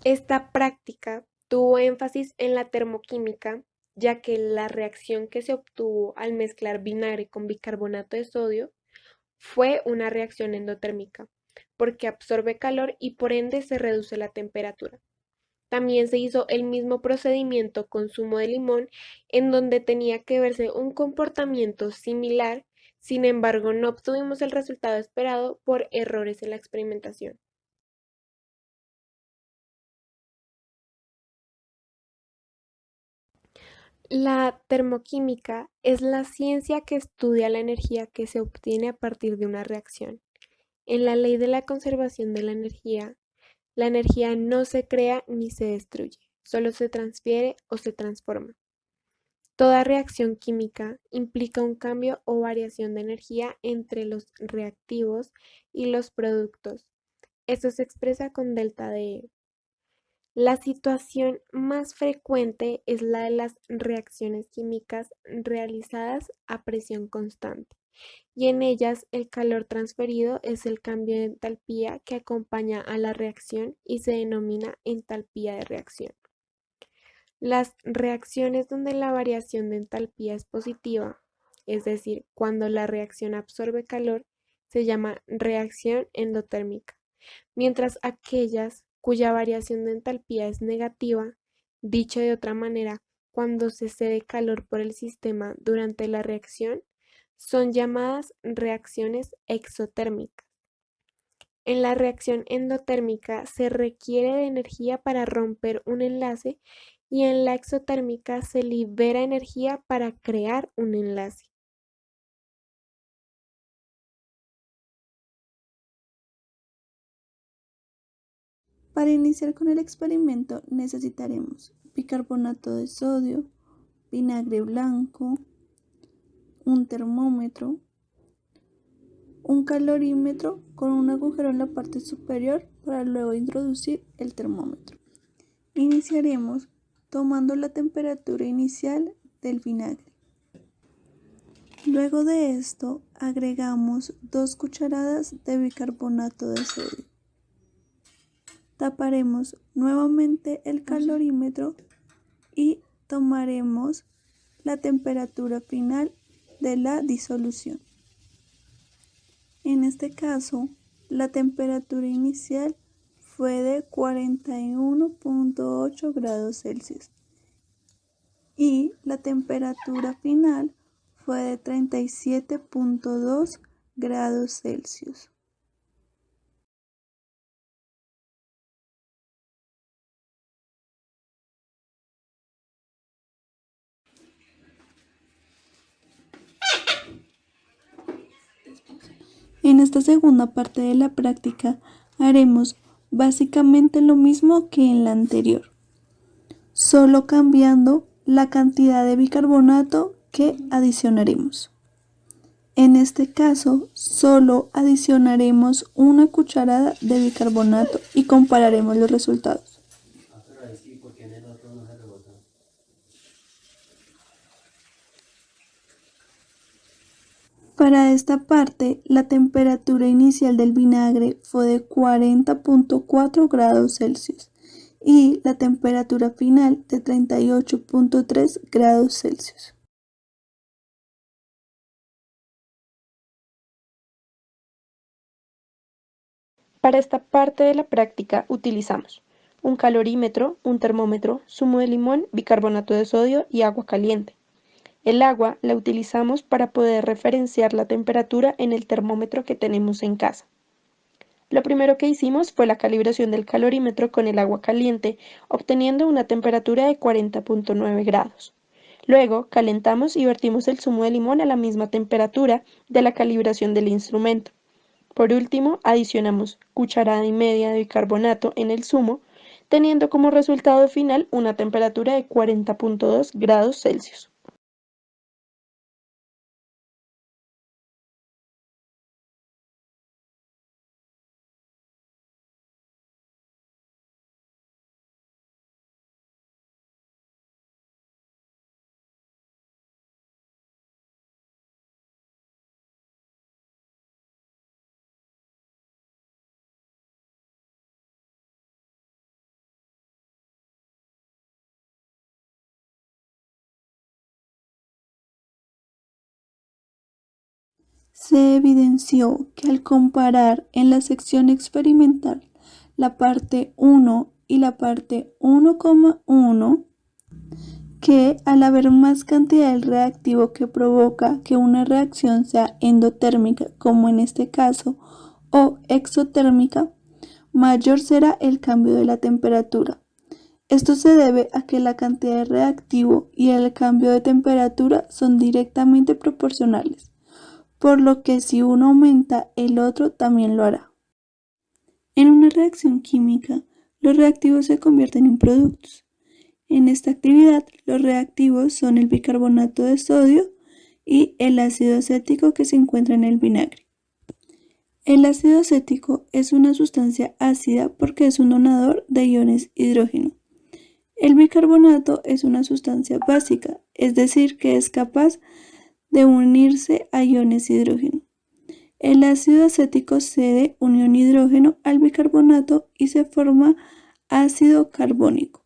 Esta práctica tuvo énfasis en la termoquímica, ya que la reacción que se obtuvo al mezclar vinagre con bicarbonato de sodio fue una reacción endotérmica, porque absorbe calor y por ende se reduce la temperatura. También se hizo el mismo procedimiento con zumo de limón, en donde tenía que verse un comportamiento similar, sin embargo no obtuvimos el resultado esperado por errores en la experimentación. La termoquímica es la ciencia que estudia la energía que se obtiene a partir de una reacción. En la ley de la conservación de la energía no se crea ni se destruye, solo se transfiere o se transforma. Toda reacción química implica un cambio o variación de energía entre los reactivos y los productos. Esto se expresa con delta de E. La situación más frecuente es la de las reacciones químicas realizadas a presión constante, y en ellas el calor transferido es el cambio de entalpía que acompaña a la reacción y se denomina entalpía de reacción. Las reacciones donde la variación de entalpía es positiva, es decir, cuando la reacción absorbe calor, se llama reacción endotérmica, mientras aquellas cuya variación de entalpía es negativa, dicho de otra manera, cuando se cede calor por el sistema durante la reacción, son llamadas reacciones exotérmicas. En la reacción endotérmica se requiere de energía para romper un enlace y en la exotérmica se libera energía para crear un enlace. Para iniciar con el experimento necesitaremos bicarbonato de sodio, vinagre blanco, un termómetro, un calorímetro con un agujero en la parte superior para luego introducir el termómetro. Iniciaremos tomando la temperatura inicial del vinagre. Luego de esto agregamos 2 cucharadas de bicarbonato de sodio. Taparemos nuevamente el calorímetro y tomaremos la temperatura final de la disolución. En este caso, la temperatura inicial fue de 41.8 grados Celsius y la temperatura final fue de 37.2 grados Celsius. En esta segunda parte de la práctica haremos básicamente lo mismo que en la anterior, solo cambiando la cantidad de bicarbonato que adicionaremos. En este caso, solo adicionaremos una cucharada de bicarbonato y compararemos los resultados. Para esta parte, la temperatura inicial del vinagre fue de 40.4 grados Celsius y la temperatura final de 38.3 grados Celsius. Para esta parte de la práctica utilizamos un calorímetro, un termómetro, zumo de limón, bicarbonato de sodio y agua caliente. El agua la utilizamos para poder referenciar la temperatura en el termómetro que tenemos en casa. Lo primero que hicimos fue la calibración del calorímetro con el agua caliente, obteniendo una temperatura de 40.9 grados. Luego calentamos y vertimos el zumo de limón a la misma temperatura de la calibración del instrumento. Por último, adicionamos cucharada y media de bicarbonato en el zumo, teniendo como resultado final una temperatura de 40.2 grados Celsius. Se evidenció que al comparar en la sección experimental la parte 1 y la parte 1,1, que al haber más cantidad del reactivo que provoca que una reacción sea endotérmica, como en este caso, o exotérmica, mayor será el cambio de la temperatura. Esto se debe a que la cantidad de reactivo y el cambio de temperatura son directamente proporcionales, por lo que si uno aumenta, el otro también lo hará. En una reacción química, los reactivos se convierten en productos. En esta actividad, los reactivos son el bicarbonato de sodio y el ácido acético que se encuentra en el vinagre. El ácido acético es una sustancia ácida porque es un donador de iones hidrógeno. El bicarbonato es una sustancia básica, es decir, que es capaz de unirse a iones hidrógeno. El ácido acético cede un ion hidrógeno al bicarbonato y se forma ácido carbónico.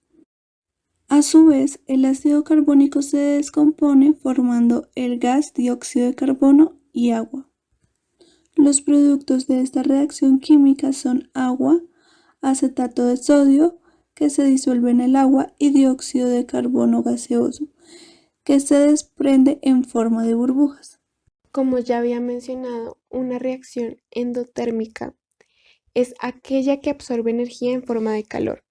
A su vez, el ácido carbónico se descompone formando el gas dióxido de carbono y agua. Los productos de esta reacción química son agua, acetato de sodio, que se disuelve en el agua, y dióxido de carbono gaseoso, que se desprende en forma de burbujas. Como ya había mencionado, una reacción endotérmica es aquella que absorbe energía en forma de calor.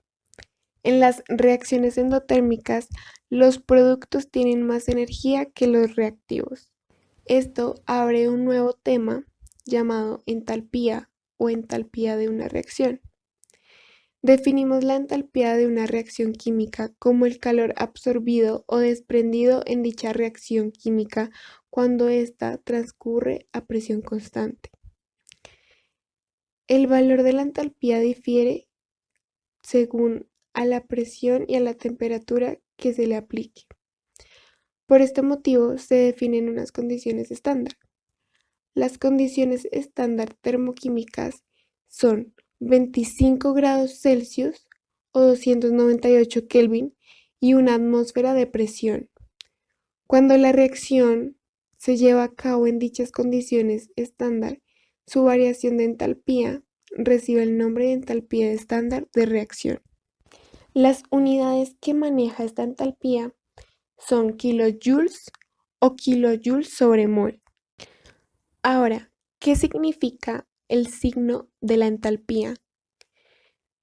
En las reacciones endotérmicas, los productos tienen más energía que los reactivos. Esto abre un nuevo tema llamado entalpía o entalpía de una reacción. Definimos la entalpía de una reacción química como el calor absorbido o desprendido en dicha reacción química cuando ésta transcurre a presión constante. El valor de la entalpía difiere según a la presión y a la temperatura que se le aplique. Por este motivo se definen unas condiciones estándar. Las condiciones estándar termoquímicas son 25 grados Celsius o 298 Kelvin y una atmósfera de presión. Cuando la reacción se lleva a cabo en dichas condiciones estándar, su variación de entalpía recibe el nombre de entalpía estándar de reacción. Las unidades que maneja esta entalpía son kilojoules o kilojoules sobre mol. Ahora, ¿qué significa el signo de la entalpía?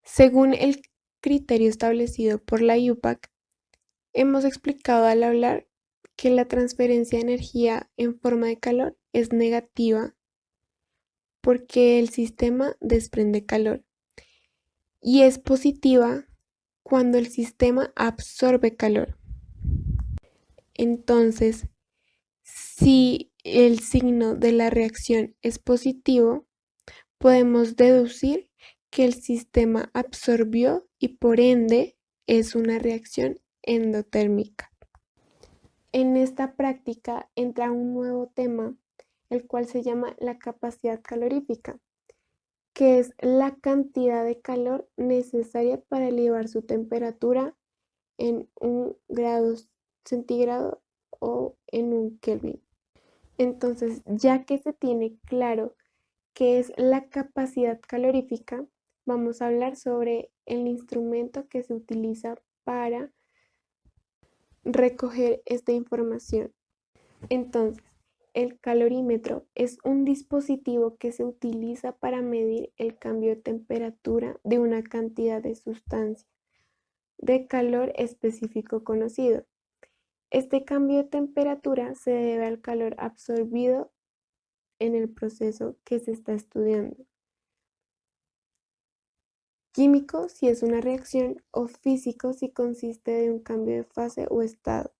Según el criterio establecido por la IUPAC, hemos explicado al hablar que la transferencia de energía en forma de calor es negativa porque el sistema desprende calor y es positiva cuando el sistema absorbe calor. Entonces, si el signo de la reacción es positivo, podemos deducir que el sistema absorbió y por ende es una reacción endotérmica. En esta práctica entra un nuevo tema, el cual se llama la capacidad calorífica, que es la cantidad de calor necesaria para elevar su temperatura en 1 grado centígrado o en 1 Kelvin. Entonces, ya que se tiene claro qué es la capacidad calorífica, vamos a hablar sobre el instrumento que se utiliza para recoger esta información. Entonces, el calorímetro es un dispositivo que se utiliza para medir el cambio de temperatura de una cantidad de sustancia de calor específico conocido. Este cambio de temperatura se debe al calor absorbido en el proceso que se está estudiando. Químico si es una reacción o físico si consiste de un cambio de fase o estado.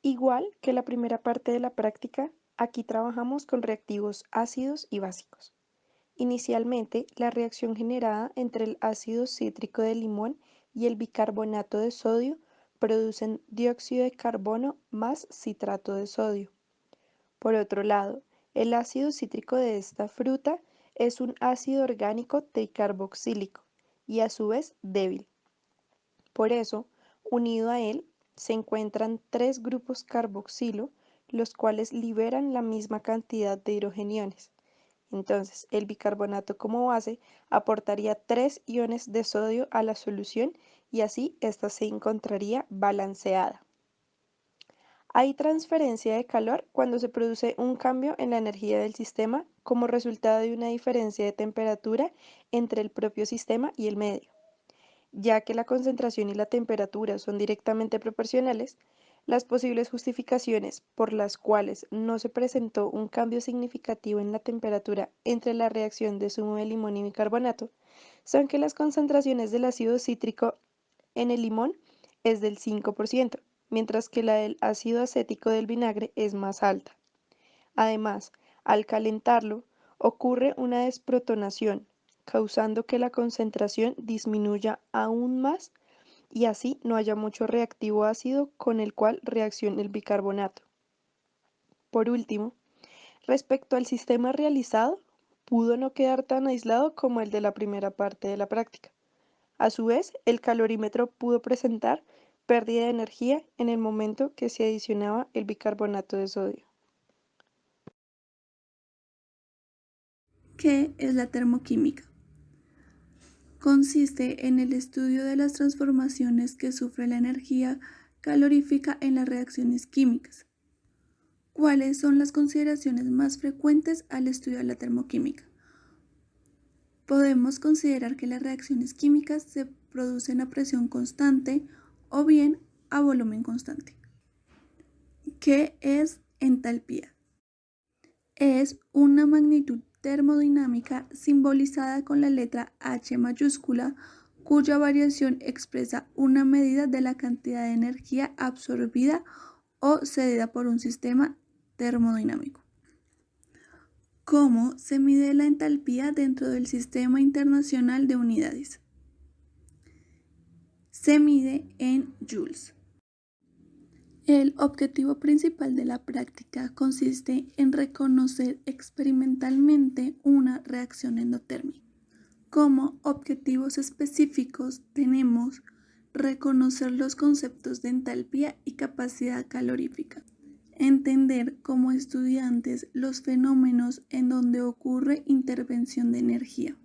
Igual que la primera parte de la práctica, aquí trabajamos con reactivos ácidos y básicos. Inicialmente, la reacción generada entre el ácido cítrico de limón y el bicarbonato de sodio producen dióxido de carbono más citrato de sodio. Por otro lado, el ácido cítrico de esta fruta es un ácido orgánico tricarboxílico y a su vez débil. Por eso, unido a él, se encuentran tres grupos carboxilo los cuales liberan la misma cantidad de hidrogeniones. Entonces, el bicarbonato como base aportaría 3 iones de sodio a la solución y así ésta se encontraría balanceada. Hay transferencia de calor cuando se produce un cambio en la energía del sistema como resultado de una diferencia de temperatura entre el propio sistema y el medio. Ya que la concentración y la temperatura son directamente proporcionales, las posibles justificaciones por las cuales no se presentó un cambio significativo en la temperatura entre la reacción de zumo de limón y bicarbonato son que las concentraciones del ácido cítrico en el limón es del 5%, mientras que la del ácido acético del vinagre es más alta. Además, al calentarlo, ocurre una desprotonación, causando que la concentración disminuya aún más y así no haya mucho reactivo ácido con el cual reaccione el bicarbonato. Por último, respecto al sistema realizado, pudo no quedar tan aislado como el de la primera parte de la práctica. A su vez, el calorímetro pudo presentar pérdida de energía en el momento que se adicionaba el bicarbonato de sodio. ¿Qué es la termoquímica? Consiste en el estudio de las transformaciones que sufre la energía calorífica en las reacciones químicas. ¿Cuáles son las consideraciones más frecuentes al estudiar la termoquímica? Podemos considerar que las reacciones químicas se producen a presión constante o bien a volumen constante. ¿Qué es entalpía? Es una magnitud termodinámica simbolizada con la letra H mayúscula, cuya variación expresa una medida de la cantidad de energía absorbida o cedida por un sistema termodinámico. ¿Cómo se mide la entalpía dentro del Sistema Internacional de Unidades? Se mide en joules. El objetivo principal de la práctica consiste en reconocer experimentalmente una reacción endotérmica. Como objetivos específicos tenemos reconocer los conceptos de entalpía y capacidad calorífica, entender como estudiantes los fenómenos en donde ocurre intervención de energía,